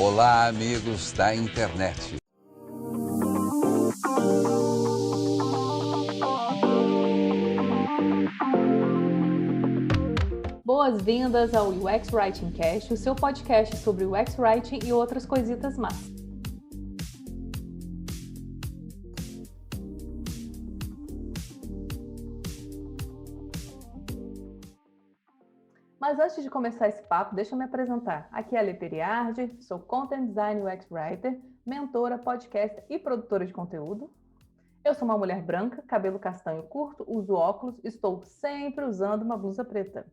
Olá, amigos da internet. Boas-vindas ao UX Writing Cast, o seu podcast sobre UX Writing e outras coisitas más. Mas antes de começar esse papo, deixa eu me apresentar. Aqui é a Lê Periardi, sou Content Design UX Writer, mentora, podcaster e produtora de conteúdo. Eu sou uma mulher branca, cabelo castanho curto, uso óculos, estou sempre usando uma blusa preta.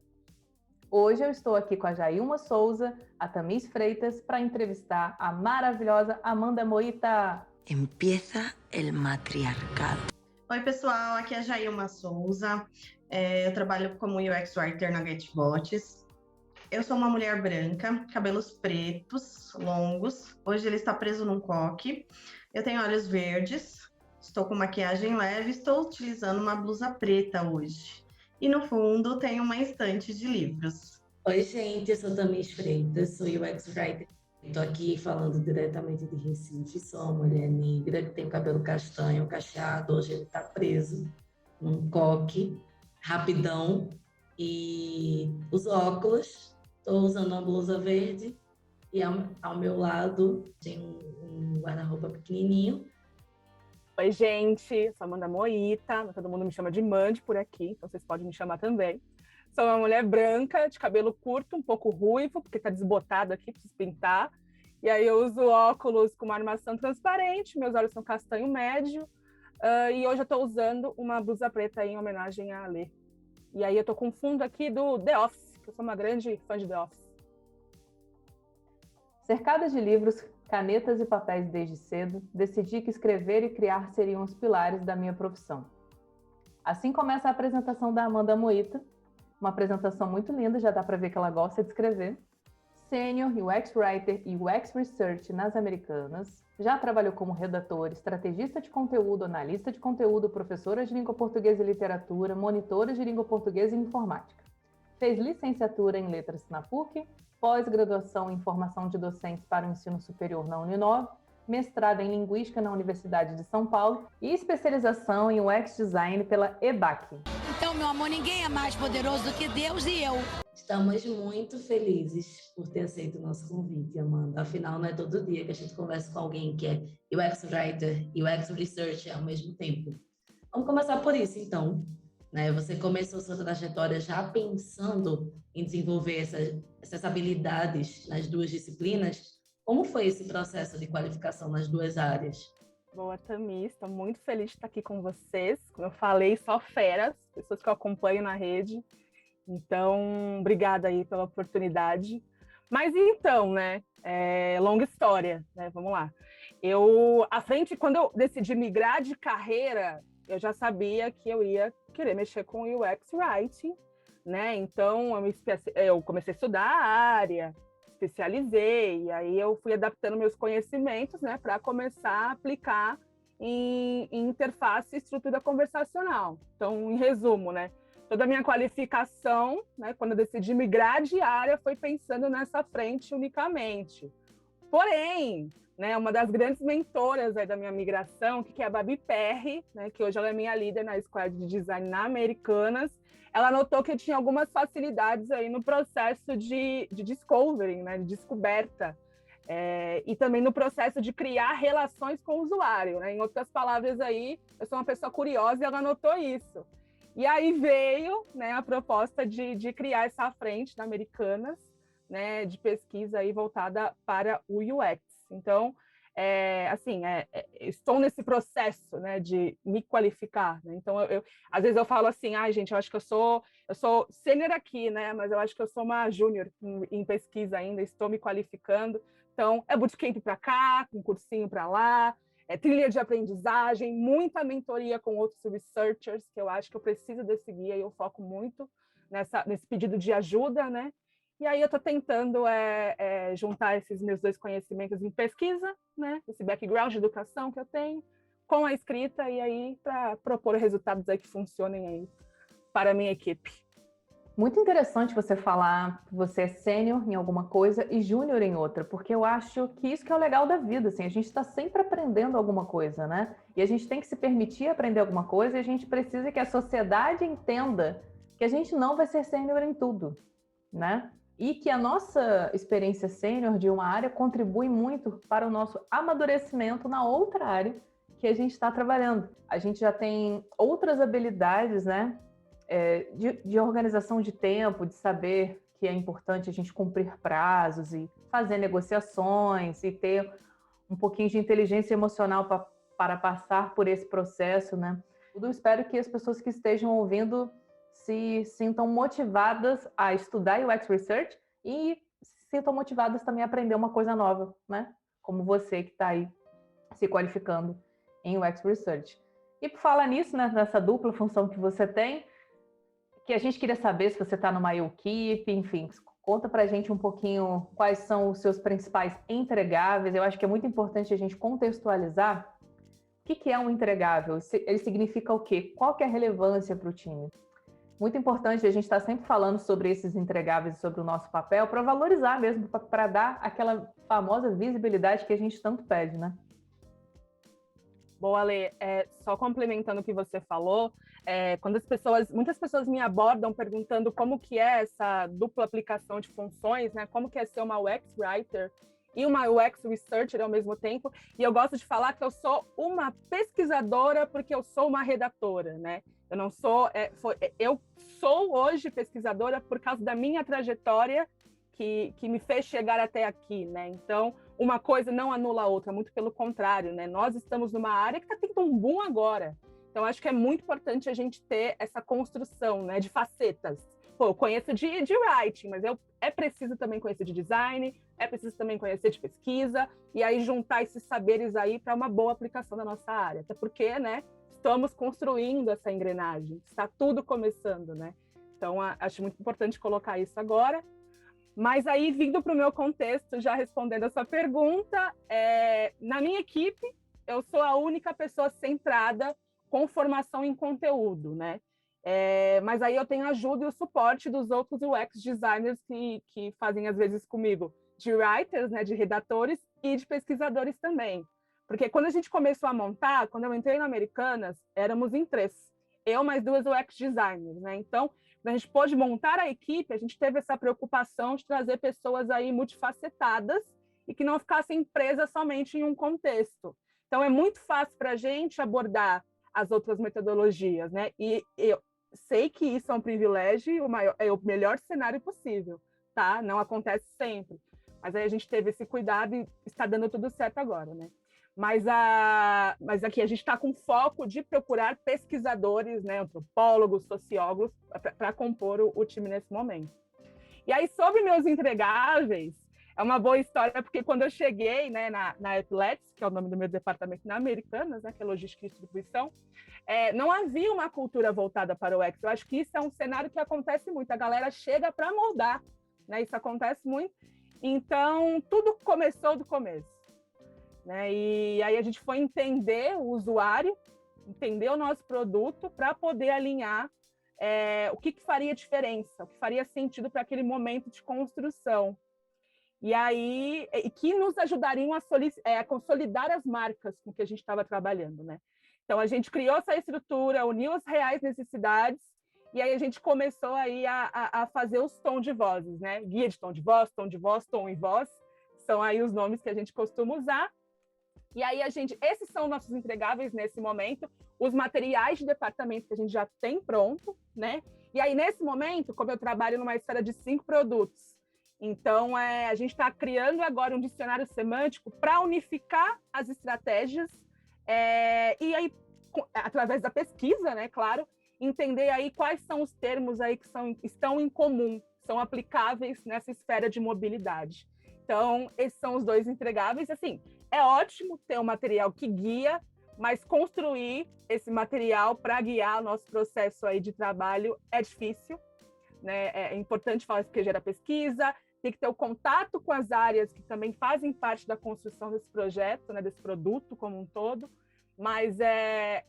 Hoje eu estou aqui com a Jailma Souza, a Tamis Freitas, para entrevistar a maravilhosa Amanda Moita. Empieza el matriarcado. Oi, pessoal, aqui é a Jailma Souza. Eu trabalho como UX Writer na GetBots. Eu sou uma mulher branca, cabelos pretos, longos. Hoje ele está preso num coque. Eu tenho olhos verdes, estou com maquiagem leve, estou utilizando uma blusa preta hoje. E no fundo tem uma estante de livros. Oi, gente, eu sou Tamis Freitas, sou UX Writer. Estou aqui falando diretamente de Recife, sou uma mulher negra que tem o cabelo castanho, cacheado. Hoje ele está preso num coque, rapidão, e os óculos. Estou usando uma blusa verde e ao meu lado tem um guarda-roupa pequenininho. Oi, gente, sou Amanda Moita, todo mundo me chama de Mandy por aqui, então vocês podem me chamar também. Sou uma mulher branca, de cabelo curto, um pouco ruivo, porque tá desbotado aqui, preciso pintar. E aí eu uso óculos com uma armação transparente, meus olhos são castanho médio, e hoje eu tô usando uma blusa preta em homenagem a Lê. E aí eu tô com um fundo aqui do The Office, que eu sou uma grande fã de The Office. Cercada de livros, canetas e papéis desde cedo, decidi que escrever e criar seriam os pilares da minha profissão. Assim começa a apresentação da Amanda Moita, uma apresentação muito linda, já dá para ver que ela gosta de escrever. Sênior UX Writer e UX Research nas Americanas, já trabalhou como redator, estrategista de conteúdo, analista de conteúdo, professora de língua portuguesa e literatura, monitora de língua portuguesa e informática. Fez licenciatura em letras na PUC, pós-graduação em formação de docentes para o ensino superior na Uninove, mestrado em Linguística na Universidade de São Paulo e especialização em UX Design pela EBAC. Então, meu amor, ninguém é mais poderoso do que Deus e eu. Estamos muito felizes por ter aceito o nosso convite, Amanda. Afinal, não é todo dia que a gente conversa com alguém que é UX Writer e UX Researcher ao mesmo tempo. Vamos começar por isso, então. Você começou sua trajetória já pensando em desenvolver essas habilidades nas duas disciplinas. Como foi esse processo de qualificação nas duas áreas? Boa, Tamis, estou muito feliz de estar aqui com vocês. Como eu falei, só feras, pessoas que eu acompanho na rede. Então, obrigada aí pela oportunidade. Mas então, longa história, vamos lá. Quando eu decidi migrar de carreira, eu já sabia que eu ia querer mexer com UX Writing, Então, eu comecei a estudar a área, especializei, e aí eu fui adaptando meus conhecimentos, para começar a aplicar em interface e estrutura conversacional. Então, em resumo, toda a minha qualificação, quando eu decidi migrar de área, foi pensando nessa frente unicamente. Porém, uma das grandes mentoras da minha migração, que é a Babi Perry, que hoje ela é minha líder na Squad de Design na Americanas, ela notou que eu tinha algumas facilidades aí no processo de discovery, de descoberta, e também no processo de criar relações com o usuário. Em outras palavras, aí, eu sou uma pessoa curiosa e ela notou isso. E aí veio a proposta de criar essa frente na Americanas, de pesquisa aí voltada para o UX. Então, estou nesse processo de me qualificar. Então, às vezes eu falo assim, gente, eu acho que eu sou sênior aqui, mas eu acho que eu sou uma júnior em pesquisa ainda, estou me qualificando. Então, é bootcamp para cá, um cursinho para lá, trilha de aprendizagem, muita mentoria com outros researchers, que eu acho que eu preciso desse guia e eu foco muito nesse pedido de ajuda, E aí eu estou tentando juntar esses meus dois conhecimentos em pesquisa, esse background de educação que eu tenho, com a escrita, e aí para propor resultados aí que funcionem aí para a minha equipe. Muito interessante você falar que você é sênior em alguma coisa e júnior em outra, porque eu acho que isso que é o legal da vida, assim, a gente está sempre aprendendo alguma coisa, né? E a gente tem que se permitir aprender alguma coisa e a gente precisa que a sociedade entenda que a gente não vai ser sênior em tudo, né? E que a nossa experiência sênior de uma área contribui muito para o nosso amadurecimento na outra área que a gente está trabalhando. A gente já tem outras habilidades, né? De organização de tempo, de saber que é importante a gente cumprir prazos e fazer negociações e ter um pouquinho de inteligência emocional para passar por esse processo, né? Eu espero que as pessoas que estejam ouvindo se sintam motivadas a estudar UX Research e se sintam motivadas também a aprender uma coisa nova, né? Como você que está aí se qualificando em UX Research. E por falar nisso, né, nessa dupla função que você tem, que a gente queria saber se você está numa equipe, enfim, conta pra gente um pouquinho quais são os seus principais entregáveis. Eu acho que é muito importante a gente contextualizar o que é um entregável, ele significa o quê? Qual que é a relevância para o time? Muito importante a gente estar sempre falando sobre esses entregáveis e sobre o nosso papel para valorizar mesmo, para dar aquela famosa visibilidade que a gente tanto pede, né? Bom, Ale, só complementando o que você falou, quando muitas pessoas me abordam perguntando como que é essa dupla aplicação de funções, né? Como que é ser uma UX Writer e uma UX Researcher ao mesmo tempo, e eu gosto de falar que eu sou uma pesquisadora porque eu sou uma redatora, né? Eu não sou, eu sou hoje pesquisadora por causa da minha trajetória que me fez chegar até aqui, né? Então, uma coisa não anula a outra, muito pelo contrário, né? Nós estamos numa área que está tendo um boom agora. Então, acho que é muito importante a gente ter essa construção, né, de facetas. Pô, eu conheço de writing, mas é preciso também conhecer de design, é preciso também conhecer de pesquisa, e aí juntar esses saberes aí para uma boa aplicação da nossa área. Até porque, né, estamos construindo essa engrenagem, está tudo começando, né? Então, acho muito importante colocar isso agora. Mas aí, vindo para o meu contexto, já respondendo a sua pergunta, na minha equipe, eu sou a única pessoa centrada com formação em conteúdo, né? Mas aí eu tenho a ajuda e o suporte dos outros UX designers que fazem, às vezes, comigo, de writers, né, de redatores e de pesquisadores também. Porque quando a gente começou a montar, quando eu entrei na Americanas, éramos em 3. Eu mais 2 UX designers, né? Então, quando a gente pôde montar a equipe, a gente teve essa preocupação de trazer pessoas aí multifacetadas e que não ficassem presas somente em um contexto. Então, é muito fácil para a gente abordar as outras metodologias, né? E eu sei que isso é um privilégio e é o melhor cenário possível, tá? Não acontece sempre. Mas aí a gente teve esse cuidado e está dando tudo certo agora, né? Mas aqui a gente está com foco de procurar pesquisadores, né, antropólogos, sociólogos, para compor o time nesse momento. E aí, sobre meus entregáveis, é uma boa história, porque quando eu cheguei, né, na Epilepsy, que é o nome do meu departamento na Americanas, né, que é logística e distribuição, não havia uma cultura voltada para o UX. Eu acho que isso é um cenário que acontece muito. A galera chega para moldar, né? Isso acontece muito. Então, tudo começou do começo, né? E aí a gente foi entender o usuário, entender o nosso produto para poder alinhar o que faria diferença, o que faria sentido para aquele momento de construção. E aí, que nos ajudariam a consolidar as marcas com que a gente estava trabalhando, né? Então, a gente criou essa estrutura, uniu as reais necessidades, e aí a gente começou aí a fazer os tons de vozes, né? Guia de tom de voz, tom e voz, são aí os nomes que a gente costuma usar. E aí, esses são nossos entregáveis nesse momento, os materiais de departamento que a gente já tem pronto, né? E aí, nesse momento, como eu trabalho numa esfera de 5 produtos, então, a gente está criando agora um dicionário semântico para unificar as estratégias e aí, através da pesquisa, né, claro, entender aí quais são os termos aí que estão em comum, são aplicáveis nessa esfera de mobilidade. Então, esses são os 2 entregáveis. Assim, é ótimo ter um material que guia, mas construir esse material para guiar o nosso processo aí de trabalho é difícil, né? É importante falar isso porque gera pesquisa, tem que ter o contato com as áreas que também fazem parte da construção desse projeto, né, desse produto como um todo, mas é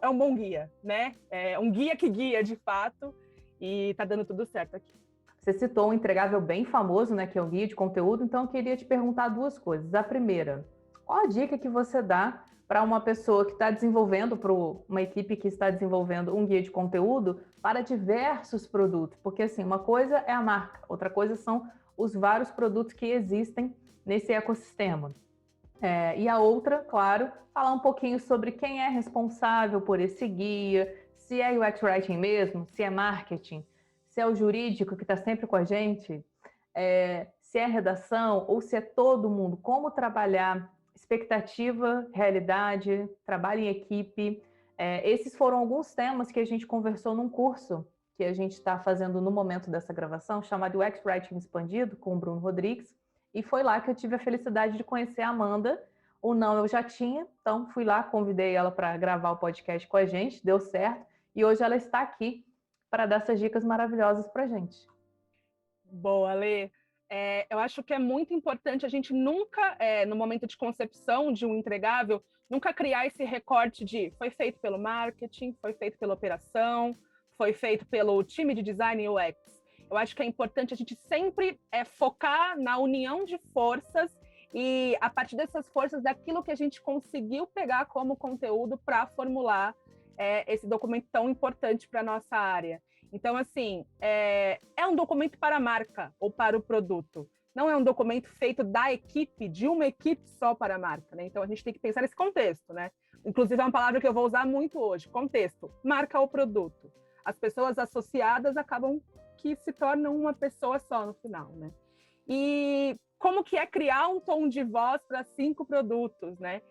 um bom guia, né? É um guia que guia, de fato, e tá dando tudo certo aqui. Você citou um entregável bem famoso, né, que é o guia de conteúdo, então eu queria te perguntar duas coisas. A primeira, qual a dica que você dá para uma pessoa que está desenvolvendo, para uma equipe que está desenvolvendo um guia de conteúdo para diversos produtos? Porque, assim, uma coisa é a marca, outra coisa são os vários produtos que existem nesse ecossistema. E a outra, claro, falar um pouquinho sobre quem é responsável por esse guia, se é UX Writing mesmo, se é marketing, se é o jurídico que está sempre com a gente, se é redação ou se é todo mundo, como trabalhar expectativa, realidade, trabalho em equipe. Esses foram alguns temas que a gente conversou num curso que a gente está fazendo no momento dessa gravação, chamado UX Writing Expandido, com o Bruno Rodrigues, e foi lá que eu tive a felicidade de conhecer a Amanda. O não eu já tinha, então fui lá, convidei ela para gravar o podcast com a gente, deu certo, e hoje ela está aqui para dar essas dicas maravilhosas para a gente. Boa, Lê. Eu acho que é muito importante a gente nunca, no momento de concepção de um entregável, nunca criar esse recorte de foi feito pelo marketing, foi feito pela operação, foi feito pelo time de design UX. Eu acho que é importante a gente sempre focar na união de forças e, a partir dessas forças, daquilo que a gente conseguiu pegar como conteúdo para formular esse documento tão importante para a nossa área. Então, assim, é um documento para a marca ou para o produto. Não é um documento feito da equipe, de uma equipe só para a marca, né? Então, a gente tem que pensar nesse contexto, né? Inclusive, é uma palavra que eu vou usar muito hoje, contexto. Marca ou produto. As pessoas associadas acabam que se tornam uma pessoa só no final, né? E como que é criar um tom de voz para 5 produtos, né?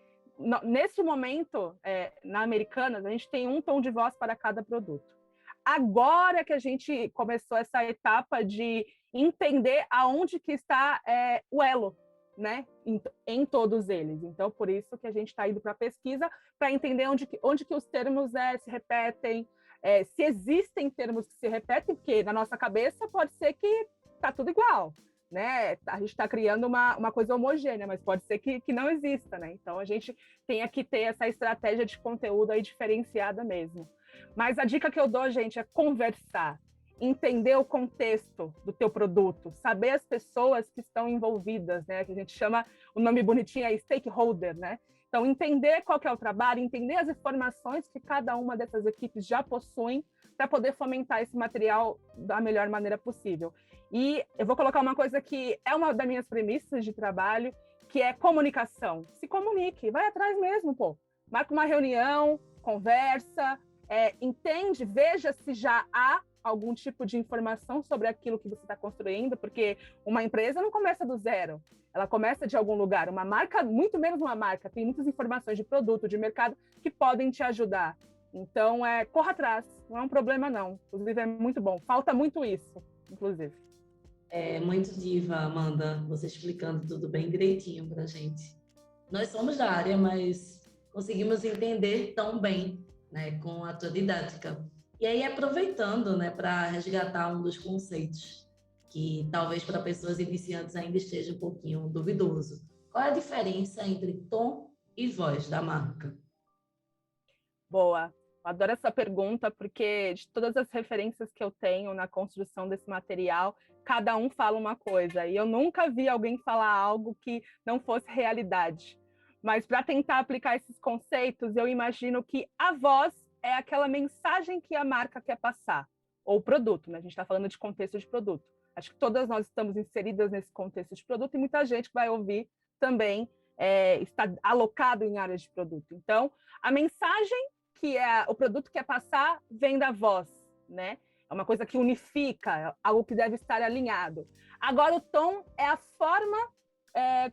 Nesse momento, na Americanas, a gente tem um tom de voz para cada produto. Agora que a gente começou essa etapa de entender aonde que está o elo, né, em todos eles. Então, por isso que a gente está indo para a pesquisa, para entender onde que os termos se repetem, se existem termos que se repetem, porque na nossa cabeça pode ser que está tudo igual, né? A gente está criando uma coisa homogênea, mas pode ser que não exista, né? Então, a gente tem que ter essa estratégia de conteúdo aí diferenciada mesmo. Mas a dica que eu dou, gente, é conversar, entender o contexto do teu produto, saber as pessoas que estão envolvidas, né? Que a gente chama, o nome bonitinho é stakeholder, né? Então, entender qual que é o trabalho, entender as informações que cada uma dessas equipes já possuem para poder fomentar esse material da melhor maneira possível. E eu vou colocar uma coisa que é uma das minhas premissas de trabalho, que é comunicação. Se comunique, vai atrás mesmo, pô. Marca uma reunião, conversa, entende, veja se já há algum tipo de informação sobre aquilo que você está construindo, porque uma empresa não começa do zero, ela começa de algum lugar. Uma marca, muito menos uma marca, tem muitas informações de produto, de mercado, que podem te ajudar. Então, corra atrás, não é um problema não. Inclusive, é muito bom. Falta muito isso, inclusive. É muito diva, Amanda, você explicando tudo bem direitinho pra gente. Nós somos da área, mas conseguimos entender tão bem, né, com a tua didática. E aí, aproveitando, né, para resgatar um dos conceitos que talvez para pessoas iniciantes ainda esteja um pouquinho duvidoso. Qual é a diferença entre tom e voz da marca? Boa. Eu adoro essa pergunta, porque de todas as referências que eu tenho na construção desse material, cada um fala uma coisa, e eu nunca vi alguém falar algo que não fosse realidade. Mas para tentar aplicar esses conceitos, eu imagino que a voz é aquela mensagem que a marca quer passar, ou o produto, né? A gente está falando de contexto de produto. Acho que todas nós estamos inseridas nesse contexto de produto, e muita gente que vai ouvir também está alocado em áreas de produto. Então, a mensagem que o produto quer passar vem da voz, né? É uma coisa que unifica, algo que deve estar alinhado. Agora, o tom é a forma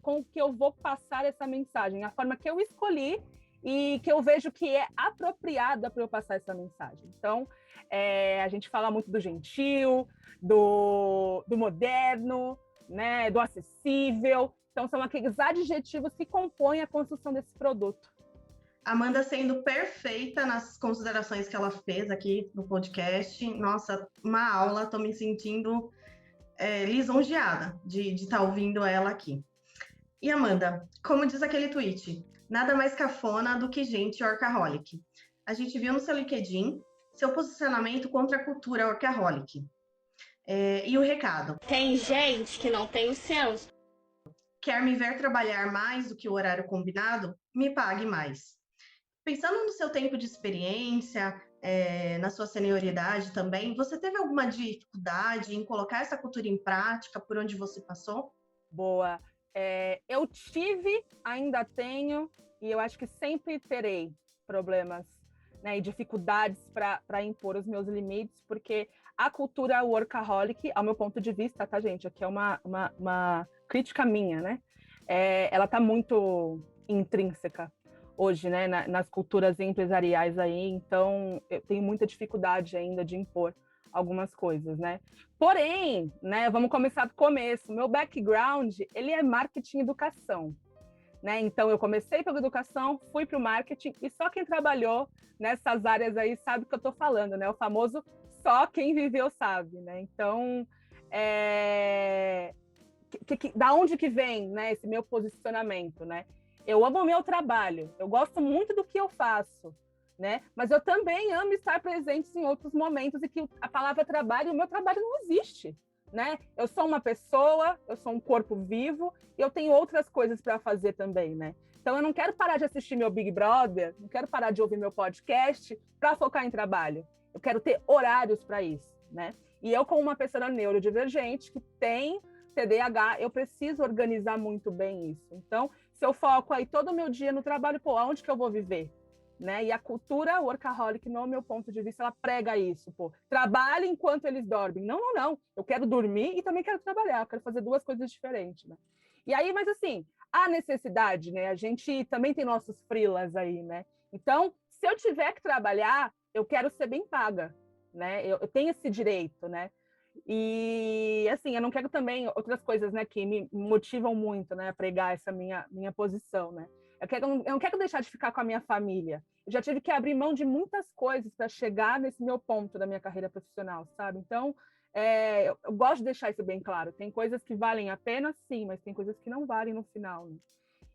com que eu vou passar essa mensagem, a forma que eu escolhi e que eu vejo que é apropriada para eu passar essa mensagem. Então, a gente fala muito do gentil, do moderno, né? Do acessível. Então, são aqueles adjetivos que compõem a construção desse produto. Amanda sendo perfeita nas considerações que ela fez aqui no podcast. Nossa, uma aula, estou me sentindo lisonjeada de estar ouvindo ela aqui. E Amanda, como diz aquele tweet, nada mais cafona do que gente workaholic. A gente viu no seu LinkedIn seu posicionamento contra a cultura workaholic. E o recado: tem gente que não tem o senso. Quer me ver trabalhar mais do que o horário combinado? Me pague mais. Pensando no seu tempo de experiência, na sua senioridade também, você teve alguma dificuldade em colocar essa cultura em prática por onde você passou? Boa. Eu tive, ainda tenho, e eu acho que sempre terei problemas, né, e dificuldades para impor os meus limites, porque a cultura workaholic, ao meu ponto de vista, tá, gente? Aqui é uma crítica minha, né? Ela está muito intrínseca hoje, né, nas culturas empresariais aí, então eu tenho muita dificuldade ainda de impor algumas coisas, né? Porém, né, vamos começar do começo. Meu background, ele é marketing e educação, né? Então eu comecei pela educação, fui para o marketing e só quem trabalhou nessas áreas aí sabe o que eu estou falando, né? O famoso só quem viveu sabe, né? Então, da onde que vem, né, esse meu posicionamento, né? Eu amo o meu trabalho, eu gosto muito do que eu faço, né? Mas eu também amo estar presente em outros momentos e que a palavra trabalho, o meu trabalho não existe, né? Eu sou uma pessoa, eu sou um corpo vivo e eu tenho outras coisas para fazer também, né? Então eu não quero parar de assistir meu Big Brother, não quero parar de ouvir meu podcast para focar em trabalho. Eu quero ter horários para isso, né? E eu, como uma pessoa neurodivergente que tem TDAH, eu preciso organizar muito bem isso. Então, se eu foco aí todo o meu dia no trabalho, pô, aonde que eu vou viver? Né? E a cultura workaholic, no meu ponto de vista, ela prega isso, pô. Trabalhe enquanto eles dormem. Não. Eu quero dormir e também quero trabalhar, eu quero fazer duas coisas diferentes, né? E aí, mas assim, a necessidade, né? A gente também tem nossos freelas aí, né? Então, se eu tiver que trabalhar, eu quero ser bem paga, né? Eu tenho esse direito, né? E, assim, eu não quero também outras coisas, né, que me motivam muito, né, a pregar essa minha eu, né? Eu não quero deixar de ficar com a minha família. Eu já tive que abrir mão de muitas coisas para chegar nesse meu ponto da minha carreira profissional, sabe? Então, eu gosto de deixar isso bem claro. Tem coisas que valem a pena, sim, mas tem coisas que não valem no final, né?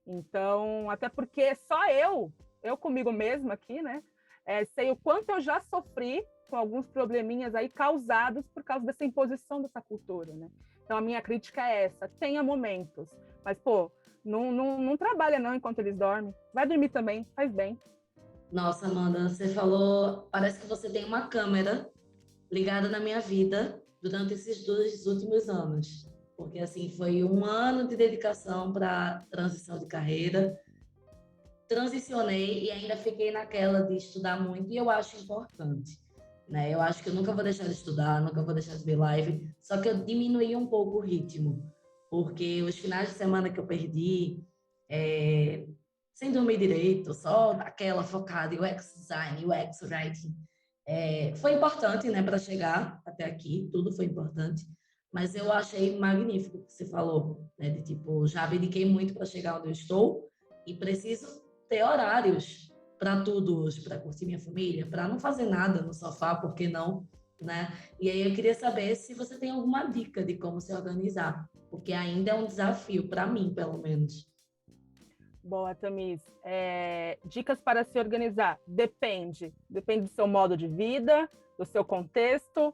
Então, até porque só eu comigo mesma aqui, né, sei o quanto eu já sofri com alguns probleminhas aí causados por causa dessa imposição dessa cultura, né? Então, a minha crítica é essa: tenha momentos, mas, pô, não trabalha não enquanto eles dormem. Vai dormir também, faz bem. Nossa, Amanda, você falou, parece que você tem uma câmera ligada na minha vida durante esses 2 últimos anos. Porque, assim, foi 1 ano de dedicação para transição de carreira. Transicionei e ainda fiquei naquela de estudar muito, e eu acho importante, né? Eu acho que eu nunca vou deixar de estudar, nunca vou deixar de ver live, só que eu diminuí um pouco o ritmo, porque os finais de semana que eu perdi, sem dormir direito, só aquela focada em UX design, UX writing, foi importante, né, para chegar até aqui, tudo foi importante, mas eu achei magnífico o que você falou, né, de tipo, já abdiquei muito para chegar onde eu estou e preciso ter horários para tudo hoje, para curtir minha família, para não fazer nada no sofá, por que não, né? E aí eu queria saber se você tem alguma dica de como se organizar, porque ainda é um desafio para mim, pelo menos. Boa, Tamis. Dicas para se organizar. Depende do seu modo de vida, do seu contexto,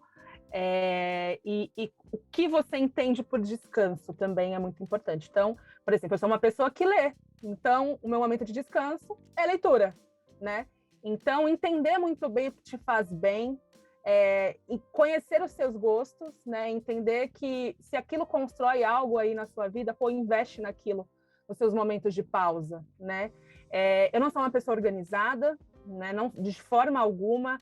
e o que você entende por descanso também é muito importante. Então, por exemplo, eu sou uma pessoa que lê, então o meu momento de descanso é leitura, né? Então, entender muito bem o que te faz bem, e conhecer os seus gostos, né? Entender que se aquilo constrói algo aí na sua vida, pô, investe naquilo, nos seus momentos de pausa, né? Eu não sou uma pessoa organizada, né? Não, de forma alguma.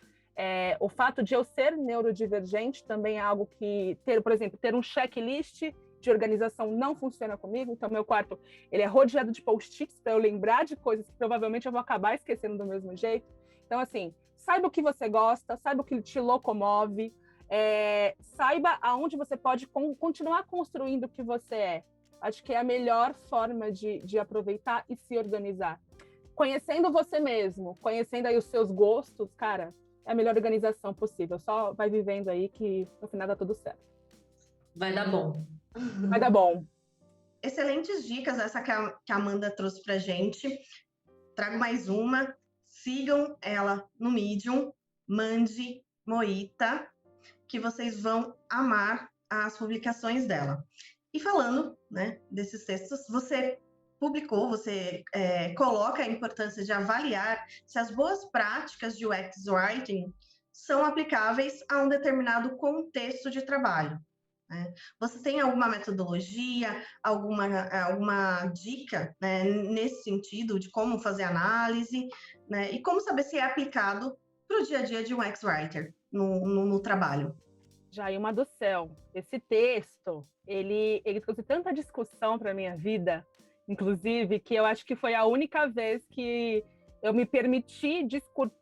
O fato de eu ser neurodivergente também é algo que, por exemplo, ter um checklist de organização não funciona comigo. Então, meu quarto ele é rodeado de post-its para eu lembrar de coisas que provavelmente eu vou acabar esquecendo do mesmo jeito. Então, assim, saiba o que você gosta, saiba o que te locomove, saiba aonde você pode continuar construindo o que você é. Acho que é a melhor forma de aproveitar e se organizar. Conhecendo você mesmo, conhecendo aí os seus gostos, cara, é a melhor organização possível. Só vai vivendo aí que no final dá tudo certo. Vai dar bom. Vai dar bom. Excelentes dicas essa que a Amanda trouxe pra gente. Trago mais uma. Sigam ela no Medium, Mande Moita, que vocês vão amar as publicações dela. E falando, né, desses textos, você publicou, você coloca a importância de avaliar se as boas práticas de UX Writing são aplicáveis a um determinado contexto de trabalho, né? Você tem alguma metodologia, alguma dica, né, nesse sentido de como fazer análise, né, e como saber se é aplicado para o dia a dia de um UX Writer no trabalho? Jailma do céu, esse texto, ele trouxe tanta discussão para a minha vida, inclusive, que eu acho que foi a única vez que eu me permiti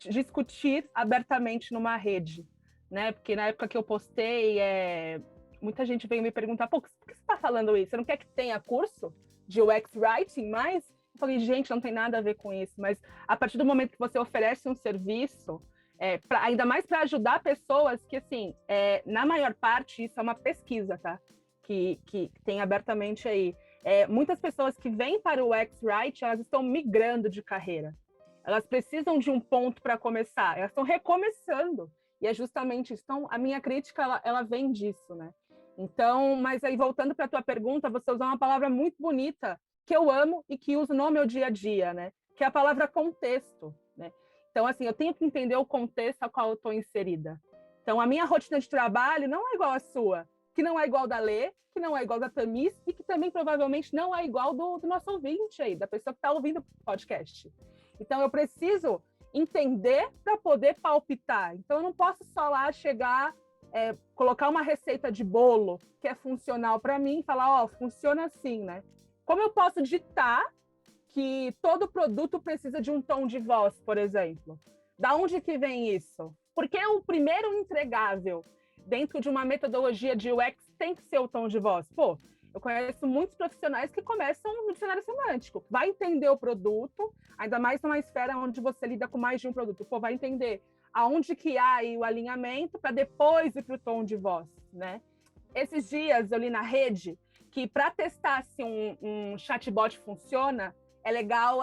discutir abertamente numa rede, né? Porque na época que eu postei, muita gente veio me perguntar, pô, por que você está falando isso? Você não quer que tenha curso de UX Writing mais? Eu falei, gente, não tem nada a ver com isso, mas a partir do momento que você oferece um serviço, ainda mais para ajudar pessoas que, assim, na maior parte, isso é uma pesquisa, tá? Que tem abertamente aí. Muitas pessoas que vêm para o UX Writing, elas estão migrando de carreira. Elas precisam de um ponto para começar. Elas estão recomeçando. E é justamente isso. Então, a minha crítica, ela vem disso, né? Então, mas aí, voltando para a tua pergunta, você usou uma palavra muito bonita, que eu amo e que uso no meu dia a dia, né? Que é a palavra contexto, né? Então, assim, eu tenho que entender o contexto ao qual eu estou inserida. Então, a minha rotina de trabalho não é igual à sua, que não é igual da Lê, que não é igual da Tamis e que também provavelmente não é igual do nosso ouvinte aí, da pessoa que está ouvindo o podcast. Então, eu preciso entender para poder palpitar. Então, eu não posso só lá chegar, colocar uma receita de bolo que é funcional para mim e falar, ó, funciona assim, né? Como eu posso ditar que todo produto precisa de um tom de voz, por exemplo? Da onde que vem isso? Porque o primeiro entregável dentro de uma metodologia de UX tem que ser o tom de voz. Pô, eu conheço muitos profissionais que começam no dicionário semântico. Vai entender o produto, ainda mais numa esfera onde você lida com mais de um produto. Pô, vai entender aonde que há aí o alinhamento para depois ir para o tom de voz, né? Esses dias eu li na rede que para testar se um chatbot funciona, é legal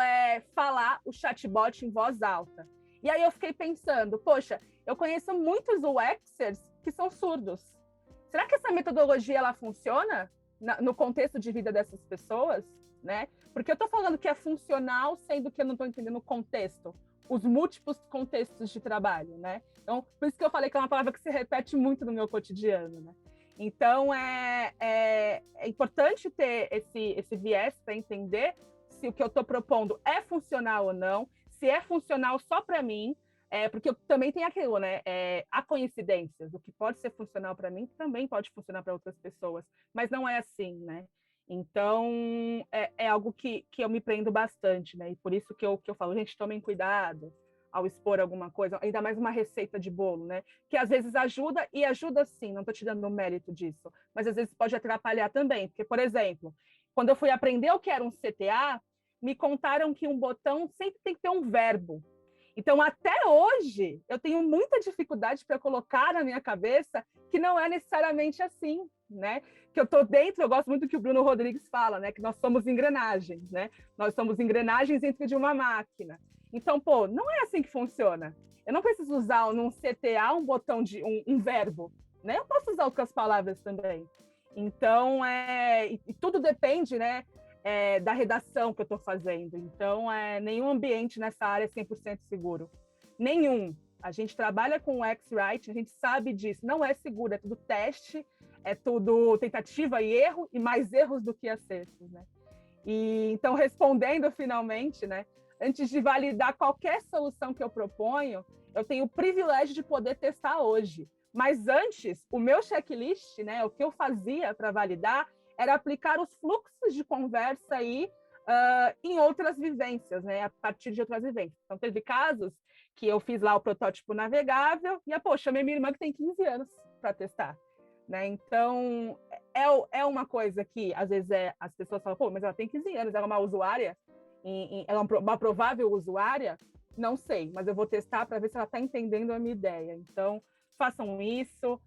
falar o chatbot em voz alta. E aí eu fiquei pensando, poxa, eu conheço muitos UXers que são surdos. Será que essa metodologia ela funciona no contexto de vida dessas pessoas, né? Porque eu estou falando que é funcional, sendo que eu não estou entendendo o contexto, os múltiplos contextos de trabalho, né? Então, por isso que eu falei que é uma palavra que se repete muito no meu cotidiano, né? Então, é importante ter esse viés para entender se o que eu estou propondo é funcional ou não, se é funcional só para mim, porque também tem aquilo, né? Há coincidências. O que pode ser funcional para mim também pode funcionar para outras pessoas, mas não é assim, né? Então, é algo que eu me prendo bastante, né? E por isso que eu falo, gente, tomem cuidado ao expor alguma coisa, ainda mais uma receita de bolo, né? Que às vezes ajuda, e ajuda sim, não estou te dando o mérito disso, mas às vezes pode atrapalhar também, porque, por exemplo, quando eu fui aprender o que era um CTA, me contaram que um botão sempre tem que ter um verbo. Então, até hoje, eu tenho muita dificuldade para colocar na minha cabeça que não é necessariamente assim, né? Que eu estou dentro, eu gosto muito do que o Bruno Rodrigues fala, né? Que nós somos engrenagens, né? Nós somos engrenagens dentro de uma máquina. Então, pô, não é assim que funciona. Eu não preciso usar num CTA um botão de um verbo, né? Eu posso usar outras palavras também. Então, e tudo depende, né? Da redação que eu estou fazendo. Então, nenhum ambiente nessa área é 100% seguro. Nenhum. A gente trabalha com o X-Writing, a gente sabe disso. Não é seguro, é tudo teste, é tudo tentativa e erro, e mais erros do que acertos, né? E, então, respondendo finalmente, né? Antes de validar qualquer solução que eu proponho, eu tenho o privilégio de poder testar hoje. Mas antes, o meu checklist, né? O que eu fazia para validar era aplicar os fluxos de conversa aí em outras vivências, né? A partir de outras vivências. Então, teve casos que eu fiz lá o protótipo navegável e, chamei minha irmã que tem 15 anos para testar, né? Então, é uma coisa que, às vezes, as pessoas falam, pô, mas ela tem 15 anos, ela é uma usuária, ela é uma provável usuária? Não sei, mas eu vou testar para ver se ela está entendendo a minha ideia. Então, façam isso.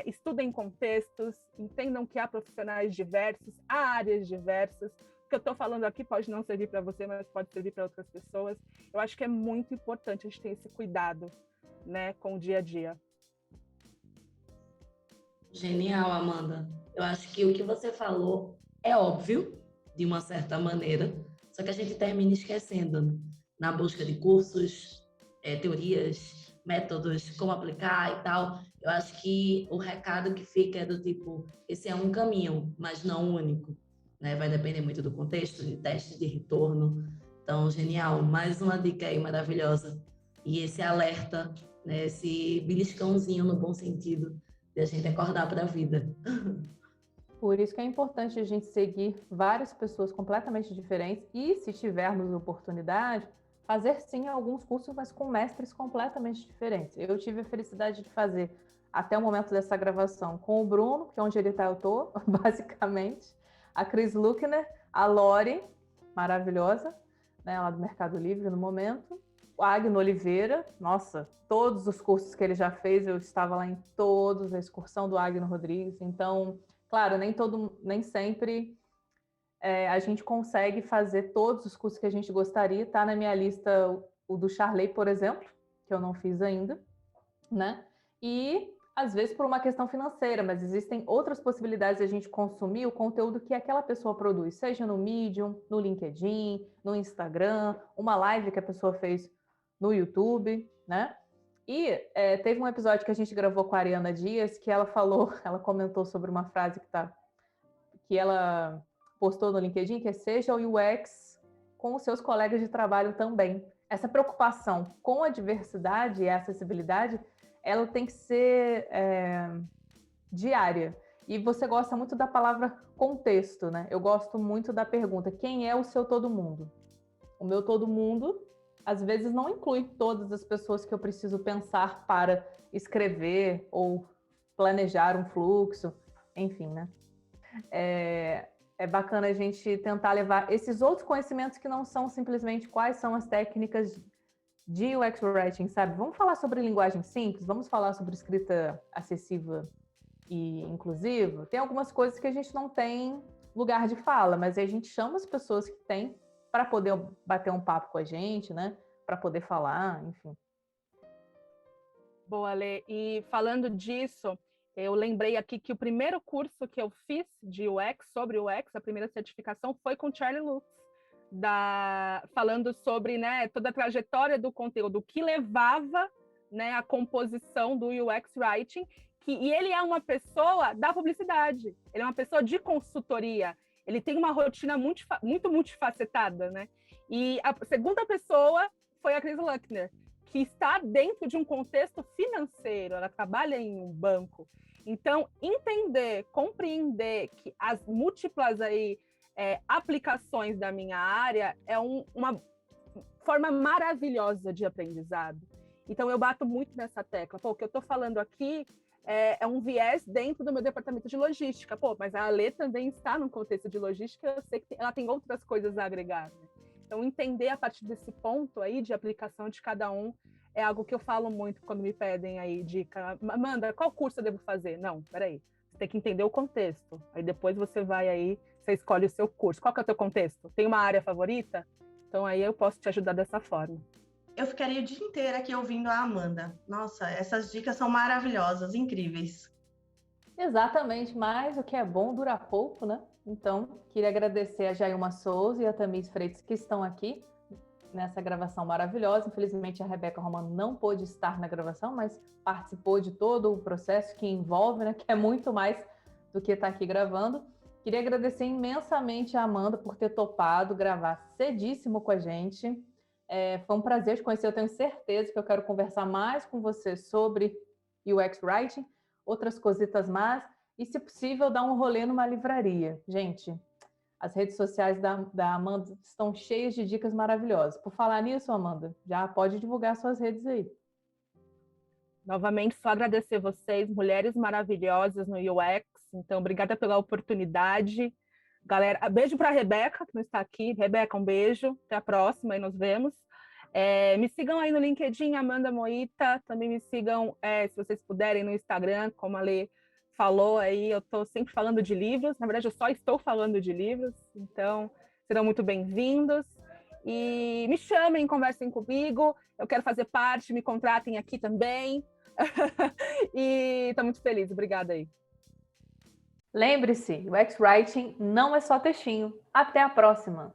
Estudem contextos, entendam que há profissionais diversos, há áreas diversas. O que eu estou falando aqui pode não servir para você, mas pode servir para outras pessoas. Eu acho que é muito importante a gente ter esse cuidado, né, com o dia a dia. Genial, Amanda. Eu acho que o que você falou é óbvio, de uma certa maneira, só que a gente termina esquecendo, né? Na busca de cursos, teorias, métodos, como aplicar e tal. Eu acho que o recado que fica é do tipo, esse é um caminho, mas não o único, né? Vai depender muito do contexto, de teste, de retorno. Então, genial. Mais uma dica aí maravilhosa. E esse alerta, né? Esse beliscãozinho no bom sentido, de a gente acordar para a vida. Por isso que é importante a gente seguir várias pessoas completamente diferentes e, se tivermos oportunidade, fazer sim alguns cursos, mas com mestres completamente diferentes. Eu tive a felicidade de fazer, até o momento dessa gravação, com o Bruno, que é onde ele está, eu estou, basicamente, a Cris Luckner, a Lori, maravilhosa, né, lá do Mercado Livre no momento, o Agno Oliveira, nossa, todos os cursos que ele já fez, eu estava lá em todos, a excursão do Agno Rodrigues, então... Claro, nem sempre a gente consegue fazer todos os cursos que a gente gostaria. Está na minha lista o do Charley, por exemplo, que eu não fiz ainda, né? E às vezes por uma questão financeira, mas existem outras possibilidades de a gente consumir o conteúdo que aquela pessoa produz, seja no Medium, no LinkedIn, no Instagram, uma live que a pessoa fez no YouTube, né? E teve um episódio que a gente gravou com a Ariana Dias, que ela falou, ela comentou sobre uma frase que ela postou no LinkedIn, que é seja o UX com os seus colegas de trabalho também. Essa preocupação com a diversidade e a acessibilidade, ela tem que ser diária. E você gosta muito da palavra contexto, né? Eu gosto muito da pergunta, quem é o seu todo mundo? O meu todo mundo às vezes não inclui todas as pessoas que eu preciso pensar para escrever ou planejar um fluxo, enfim, né? É bacana a gente tentar levar esses outros conhecimentos que não são simplesmente quais são as técnicas de UX Writing, sabe? Vamos falar sobre linguagem simples, vamos falar sobre escrita acessível e inclusiva. Tem algumas coisas que a gente não tem lugar de fala, mas aí a gente chama as pessoas que têm para poder bater um papo com a gente, né? Para poder falar, enfim. Boa, Lê. E falando disso, eu lembrei aqui que o primeiro curso que eu fiz de UX, sobre UX, a primeira certificação, foi com Charlie Lutz, falando sobre, né, toda a trajetória do conteúdo, o que levava, né, a composição do UX Writing, e ele é uma pessoa da publicidade, ele é uma pessoa de consultoria, ele tem uma rotina muito multifacetada, né? E a segunda pessoa foi a Cris Luckner, que está dentro de um contexto financeiro, ela trabalha em um banco. Então, entender, compreender que as múltiplas aí, aplicações da minha área é uma forma maravilhosa de aprendizado. Então, eu bato muito nessa tecla. Pô, o que eu estou falando aqui é um viés dentro do meu departamento de logística. Pô, mas a Ale também está no contexto de logística, eu sei que ela tem outras coisas a agregar, né? Então, entender a partir desse ponto aí de aplicação de cada um é algo que eu falo muito quando me pedem aí dica. Amanda, qual curso eu devo fazer? Não, peraí. Você tem que entender o contexto. Aí depois você vai aí, você escolhe o seu curso. Qual que é o teu contexto? Tem uma área favorita? Então aí eu posso te ajudar dessa forma. Eu ficaria o dia inteiro aqui ouvindo a Amanda. Nossa, essas dicas são maravilhosas, incríveis. Exatamente, mas o que é bom dura pouco, né? Então, queria agradecer a Jailma Souza e a Tamis Freitas que estão aqui nessa gravação maravilhosa. Infelizmente, a Rebeca Romano não pôde estar na gravação, mas participou de todo o processo que envolve, né? Que é muito mais do que estar aqui gravando. Queria agradecer imensamente a Amanda por ter topado gravar cedíssimo com a gente. Foi um prazer te conhecer. Eu tenho certeza que eu quero conversar mais com você sobre UX Writing, outras cositas mais, e, se possível, dar um rolê numa livraria. Gente, as redes sociais da Amanda estão cheias de dicas maravilhosas. Por falar nisso, Amanda, já pode divulgar suas redes aí. Novamente, só agradecer vocês, mulheres maravilhosas no UX. Então, obrigada pela oportunidade. Galera, beijo para a Rebeca, que não está aqui. Rebeca, um beijo. Até a próxima e nos vemos. Me sigam aí no LinkedIn, Amanda Moita. Também me sigam, se vocês puderem, no Instagram, como a Lê falou aí. Eu estou sempre falando de livros. Na verdade, eu só estou falando de livros. Então, serão muito bem-vindos. E me chamem, conversem comigo. Eu quero fazer parte, me contratem aqui também. E estou muito feliz. Obrigada aí. Lembre-se, o UX Writing não é só textinho. Até a próxima!